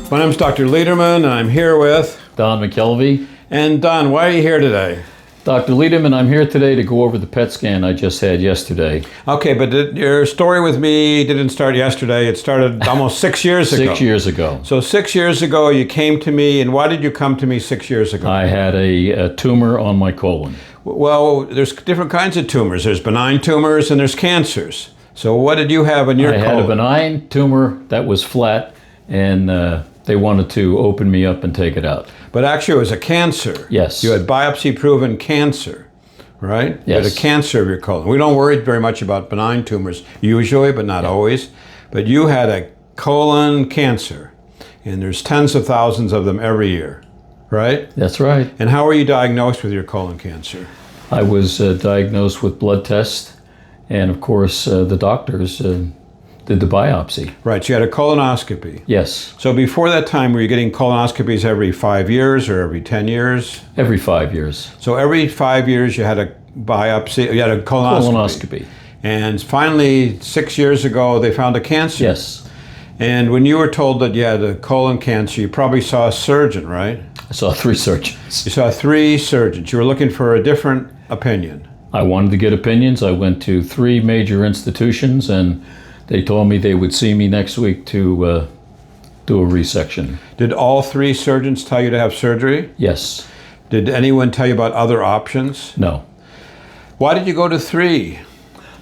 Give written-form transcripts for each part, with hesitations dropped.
My name's Dr. Lederman, and I'm here with Don McKelvey. And Don, why are you here today? Dr. Lederman, I'm here today to go over the PET scan I just had yesterday. Okay, but your story with me didn't start yesterday. It started almost 6 years ago. 6 years ago. So 6 years ago, you came to me, and why did you come to me 6 years ago? I had a tumor on my colon. Well, there's different kinds of tumors. There's benign tumors and there's cancers. So what did you have in your colon? I had a benign tumor that was flat, and they wanted to open me up and take it out. But actually it was a cancer. Yes. You had biopsy-proven cancer, right? Yes. You had a cancer of your colon. We don't worry very much about benign tumors usually, but not always. But you had a colon cancer, and there's tens of thousands of them every year, right? That's right. And how were you diagnosed with your colon cancer? I was diagnosed with blood tests, and of course the doctors did the biopsy. Right, so you had a colonoscopy. Yes. So before that time, were you getting colonoscopies every 5 years or every 10 years? Every 5 years. So every 5 years you had a biopsy, you had a colonoscopy. And finally, 6 years ago, they found a cancer. Yes. And when you were told that you had a colon cancer, you probably saw a surgeon, right? I saw 3 surgeons. You saw 3 surgeons. You were looking for a different opinion. I wanted to get opinions. I went to 3 major institutions, and they told me they would see me next week to do a resection. Did all 3 surgeons tell you to have surgery? Yes. Did anyone tell you about other options? No. Why did you go to 3?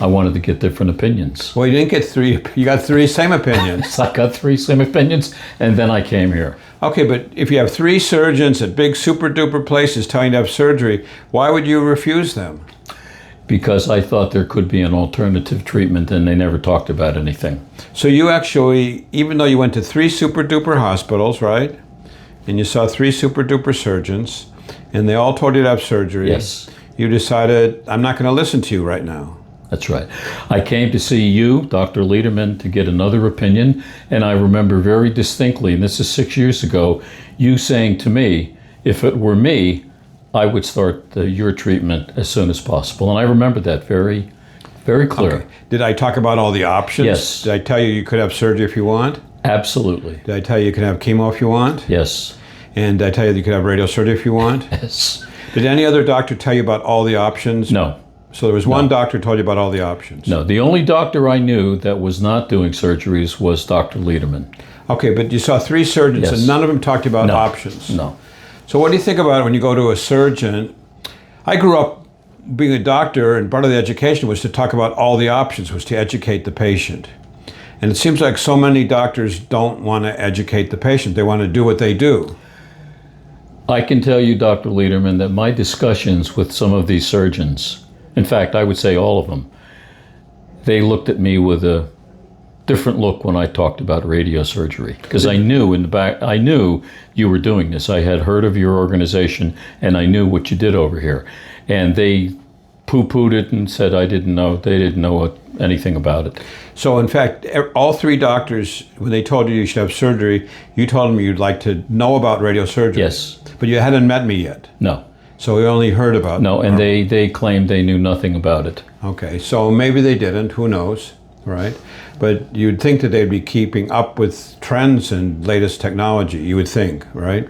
I wanted to get different opinions. Well, you didn't get 3. You got 3 same opinions. I got 3 same opinions, and then I came here. Okay, but if you have 3 surgeons at big super duper places telling you to have surgery, why would you refuse them? Because I thought there could be an alternative treatment, and they never talked about anything. So you actually, even though you went to 3 super duper hospitals, right? And you saw 3 super duper surgeons, and they all told you to have surgery. Yes. You decided, I'm not going to listen to you right now. That's right. I came to see you, Dr. Lederman, to get another opinion, and I remember very distinctly, and this is 6 years ago, you saying to me, if it were me, I would start your treatment as soon as possible. And I remember that very, very clear. Okay. Did I talk about all the options? Yes. Did I tell you could have surgery if you want? Absolutely. Did I tell you could have chemo if you want? Yes. And did I tell you could have radiosurgery if you want? Yes. Did any other doctor tell you about all the options? No. So there was one doctor who told you about all the options? No. The only doctor I knew that was not doing surgeries was Dr. Lederman. Okay, but you saw 3 surgeons, Yes. and none of them talked about No. options. No. So what do you think about it when you go to a surgeon? I grew up being a doctor, and part of the education was to talk about all the options, was to educate the patient. And it seems like so many doctors don't want to educate the patient. They want to do what they do. I can tell you, Dr. Lederman, that my discussions with some of these surgeons, in fact, I would say all of them, they looked at me with a different look when I talked about radiosurgery, because I knew in the back, I knew you were doing this. I had heard of your organization, and I knew what you did over here. And they poo-pooed it and said they didn't know anything about it. So in fact, all 3 doctors, when they told you should have surgery, you told them you'd like to know about radiosurgery. Yes. But you hadn't met me yet. No. So we only heard about it. No, and they claimed they knew nothing about it. Okay, so maybe they didn't, who knows, right? But you'd think that they'd be keeping up with trends and latest technology, you would think, right?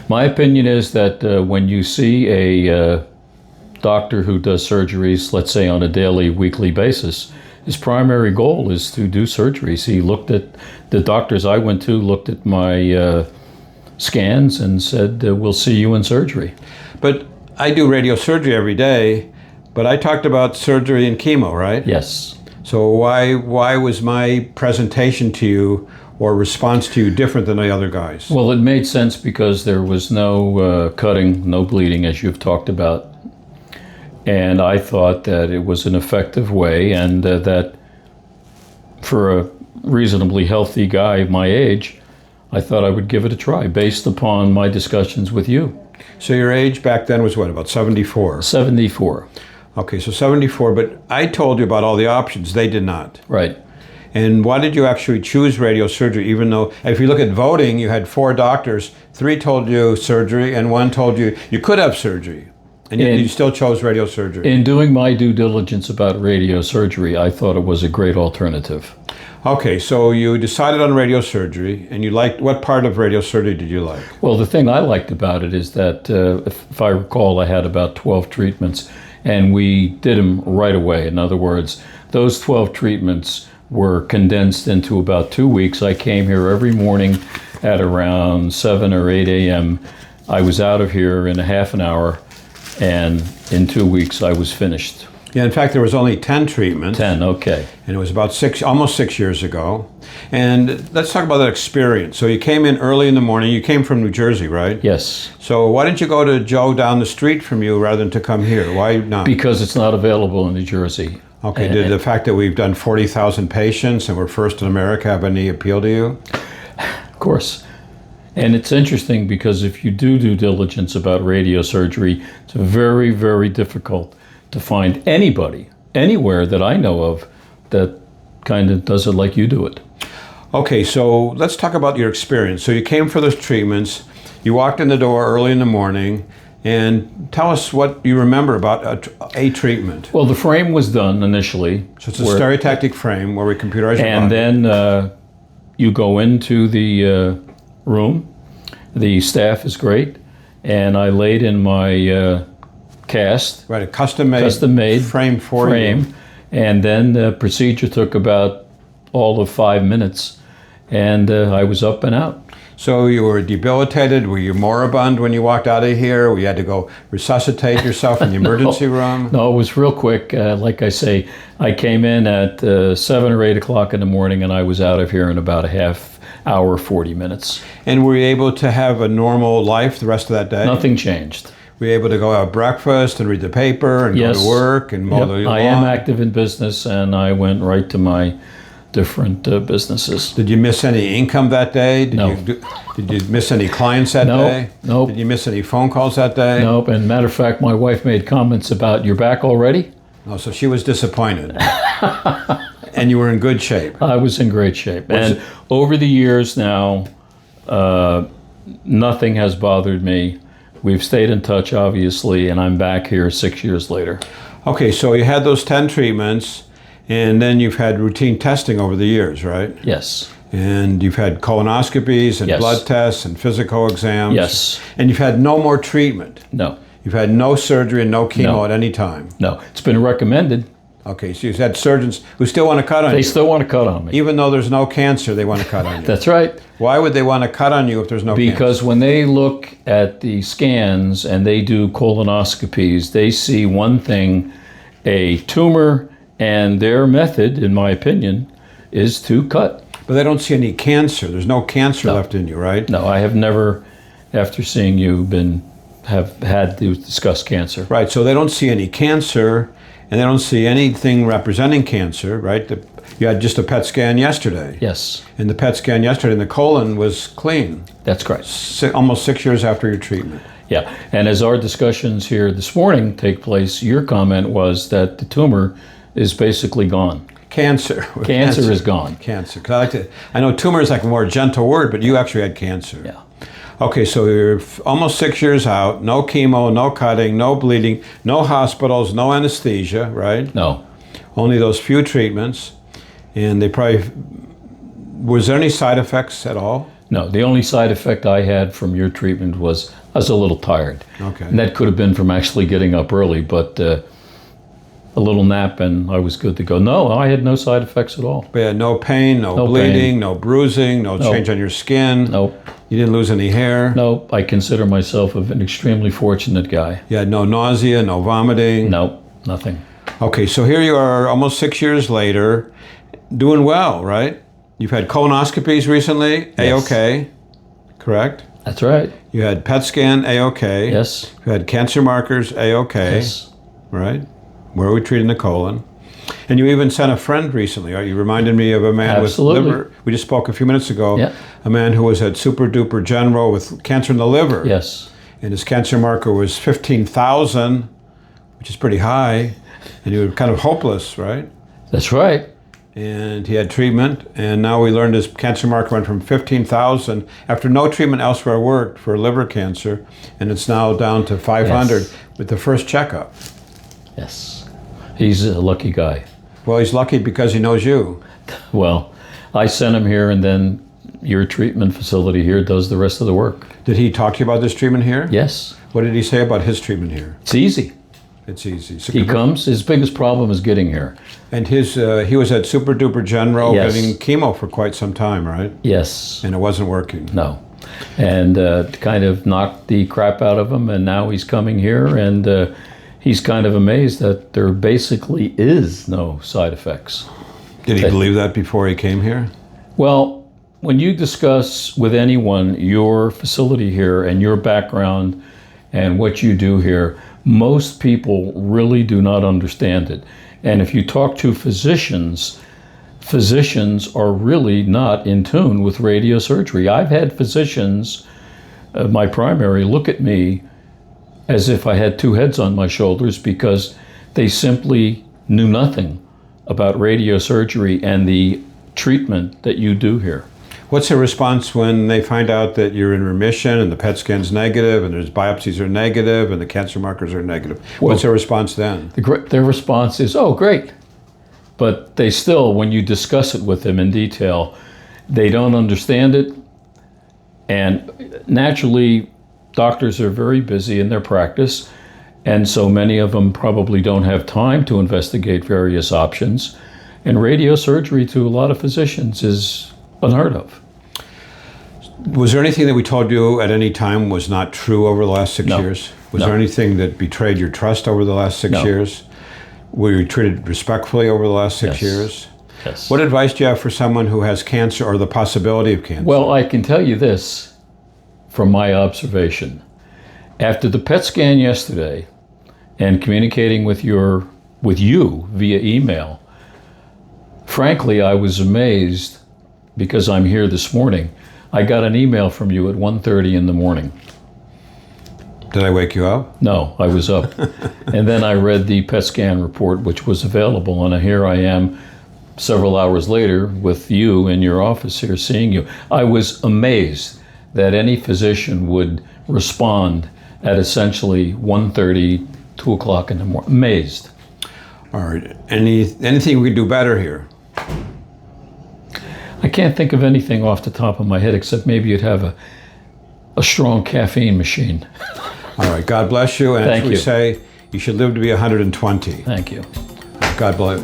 My opinion is that when you see a doctor who does surgeries, let's say on a daily, weekly basis, his primary goal is to do surgeries. He looked at, the doctors I went to looked at my scans and said, we'll see you in surgery. But I do radiosurgery every day, but I talked about surgery and chemo, right? Yes. So why was my presentation to you or response to you different than the other guys? Well, it made sense because there was no cutting, no bleeding, as you've talked about. And I thought that it was an effective way, and that for a reasonably healthy guy my age, I thought I would give it a try based upon my discussions with you. So your age back then was what, about 74? 74. Okay, so 74, but I told you about all the options. They did not. Right. And why did you actually choose radiosurgery, even though, if you look at voting, you had 4 doctors, 3 told you surgery, and 1 told you you could have surgery. And yet you still chose radiosurgery. In doing my due diligence about radiosurgery, I thought it was a great alternative. Okay, so you decided on radiosurgery, and you liked, what part of radiosurgery did you like? Well, the thing I liked about it is that, if I recall, I had about 12 treatments, and we did them right away. In other words, those 12 treatments were condensed into about 2 weeks. I came here every morning at around 7 or 8 a.m. I was out of here in a half an hour, and in 2 weeks I was finished. Yeah, in fact, there was only 10 treatments. 10, okay. And it was about almost 6 years ago. And let's talk about that experience. So you came in early in the morning. You came from New Jersey, right? Yes. So why didn't you go to Joe down the street from you rather than to come here? Why not? Because it's not available in New Jersey. Okay, did the fact that we've done 40,000 patients and we're first in America have any appeal to you? Of course. And it's interesting because if you do due diligence about radiosurgery, it's very, very difficult to find anybody, anywhere that I know of, that kind of does it like you do it. Okay, so let's talk about your experience. So you came for those treatments, you walked in the door early in the morning, and tell us what you remember about a treatment. Well, the frame was done initially. So it's a stereotactic frame where we computerize your and body. then you go into the room. The staff is great, and I laid in my cast. Right, a custom-made frame for you. And then the procedure took about all of 5 minutes, and I was up and out. So you were debilitated? Were you moribund when you walked out of here? You had to go resuscitate yourself in the emergency room? No, it was real quick. Like I say, I came in at 7 or 8 o'clock in the morning, and I was out of here in about a half hour, 40 minutes. And were you able to have a normal life the rest of that day? Nothing changed. Were you able to go have breakfast and read the paper and Yes. go to work and mow the lawn? I am active in business, and I went right to my different businesses. Did you miss any income that day? No. Did you miss any clients that day? Nope. Did you miss any phone calls that day? Nope. And matter of fact, my wife made comments about, "You're back already?" Oh, so she was disappointed. And you were in good shape. I was in great shape. And over the years now, nothing has bothered me. We've stayed in touch, obviously, and I'm back here 6 years later. Okay, so you had those 10 treatments, and then you've had routine testing over the years, right? Yes. And you've had colonoscopies and Yes. blood tests and physical exams. Yes. And you've had no more treatment. No. You've had no surgery and no chemo No. at any time. No. It's been recommended. Okay, so you've had surgeons who still want to cut on They you. still want to cut on me. Even though there's no cancer, they want to cut on you. That's right. Why would they want to cut on you if there's no cancer? Because when they look at the scans and they do colonoscopies, they see one thing, a tumor, and their method, in my opinion, is to cut. But they don't see any cancer. There's no cancer left in you, right? No, I have never, after seeing you, have had to discuss cancer. Right, so they don't see any cancer, and they don't see anything representing cancer, right? You had just a PET scan yesterday. Yes, And the PET scan yesterday, and the colon was clean, that's correct. almost 6 years after your treatment. Yeah, and as our discussions here this morning take place, your comment was that the tumor is basically gone. Cancer. Cancer is gone. Cancer. 'Cause I know tumor is like a more gentle word, but you actually had cancer. Yeah. Okay, so you're almost 6 years out, no chemo, no cutting, no bleeding, no hospitals, no anesthesia, right? No. Only those few treatments. And they probably, was there any side effects at all? No, the only side effect I had from your treatment was I was a little tired. Okay. And that could have been from actually getting up early, but a little nap and I was good to go. No, I had no side effects at all. But you had no pain, no bleeding, no bruising, no change on your skin. Nope. You didn't lose any hair. Nope. I consider myself an extremely fortunate guy. You had no nausea, no vomiting. Nope, nothing. Okay, so here you are almost 6 years later, doing well, right? You've had colonoscopies recently, Yes. A-OK, correct? That's right. You had PET scan, A-OK. Yes. You had cancer markers, A-OK, Yes. right? Where we treating the colon. And you even sent a friend recently, right? You reminded me of a man Absolutely. with liver. We just spoke a few minutes ago. Yeah. A man who was at super duper general with cancer in the liver. Yes. And his cancer marker was 15,000, which is pretty high. And you were kind of hopeless, right? That's right. and he had treatment, and now we learned his cancer marker went from 15,000 after no treatment elsewhere worked for liver cancer, and it's now down to 500 Yes. with the first checkup. Yes. He's a lucky guy. Well, he's lucky because he knows you. Well, I sent him here, and then your treatment facility here does the rest of the work. Did he talk to you about this treatment here? Yes. What did he say about his treatment here? It's easy. It's easy. So He comes, his biggest problem is getting here. And he was at Super Duper General Yes. getting chemo for quite some time, right? Yes. And it wasn't working. No. And kind of knocked the crap out of him, and now he's coming here, and he's kind of amazed that there basically is no side effects. Did he believe that before he came here? Well, when you discuss with anyone your facility here and your background and what you do here, most people really do not understand it. And if you talk to physicians, physicians are really not in tune with radiosurgery. I've had physicians, my primary, look at me as if I had two heads on my shoulders because they simply knew nothing about radiosurgery and the treatment that you do here. What's the response when they find out that you're in remission and the PET scan's negative and there's biopsies are negative and the cancer markers are negative? What's their response then? Their response is, oh, great. But they still, when you discuss it with them in detail, they don't understand it. And naturally, doctors are very busy in their practice. And so many of them probably don't have time to investigate various options. And radiosurgery to a lot of physicians is unheard of. Was there anything that we told you at any time was not true over the last 6 No. years? Was No. there anything that betrayed your trust over the last 6 No. years? Were you treated respectfully over the last 6 Yes. years? Yes. What advice do you have for someone who has cancer or the possibility of cancer? Well, I can tell you this from my observation. After the PET scan yesterday and communicating with you via email, frankly, I was amazed because I'm here this morning. I got an email from you at 1:30 in the morning. Did I wake you up? No, I was up. And then I read the PET scan report, which was available, and here I am several hours later with you in your office here seeing you. I was amazed that any physician would respond at essentially 1:30, 2 o'clock in the morning. Amazed. All right. Anything we could do better here? I can't think of anything off the top of my head except maybe you'd have a strong caffeine machine. All right. God bless you. And Thank as we you. say, you should live to be 120. Thank you. God bless.